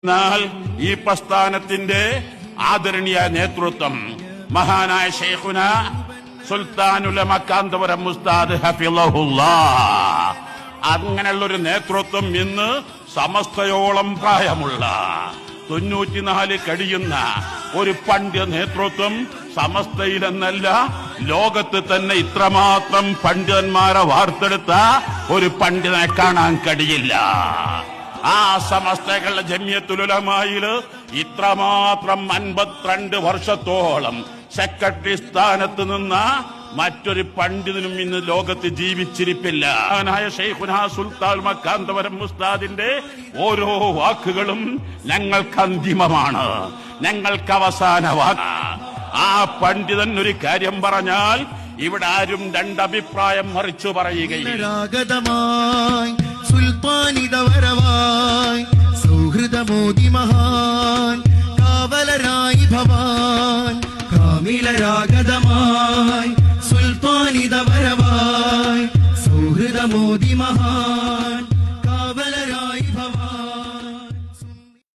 എന്നാൽ ഈ പ്രസ്ഥാനത്തിന്റെ ആദരണീയ നേതൃത്വം മഹാനായ ശൈഖുന സുൽത്താനുലമ കാന്തപുരം ഉസ്താദ് ഹഫിളഹുല്ലാഹ്, അങ്ങനെയുള്ളൊരു നേതൃത്വം ഇന്ന് സമസ്തയോളം പ്രായമുള്ള 94 കഴിയുന്ന ഒരു പണ്ഡിത നേതൃത്വം സമസ്തയിലെന്നല്ല ലോകത്ത് തന്നെ ഇത്രമാത്രം പണ്ഡിതന്മാരെ വാർത്തെടുത്ത ഒരു പണ്ഡിതനെ കാണാൻ കഴിയില്ല. ആ സമസ്തകളുടെ ജമിയത്തുൽ ഉലമായില് ഇത്രമാത്രം 52 വർഷത്തോളം സെക്രട്ടറി സ്ഥാനത്ത് നിന്ന മറ്റൊരു പണ്ഡിതനും ഇന്ന് ലോകത്ത് ജീവിച്ചിരിപ്പില്ല. മഹാനായ ശൈഖുനാ സുൽത്താൻ കാന്തപുരം ഉസ്താദിന്റെ ഓരോ വാക്കുകളും ഞങ്ങൾക്ക് അന്തിമമാണ്, ഞങ്ങൾക്ക് അവസാന വാക്ക്. ആ പണ്ഡിതൻ ഒരു കാര്യം പറഞ്ഞാൽ ഇവിടെ ആരും രണ്ടഭിപ്രായം മറിച്ചു പറയുകയില്ല. സുൽത്താനിതവരവായി സൗഹൃദമോദി മഹാൻ കാവലരായി ഭവാൻ കാമിലരാഗതമായി സുൽത്താനിതവരവായി സൗഹൃദമോദി മഹാൻ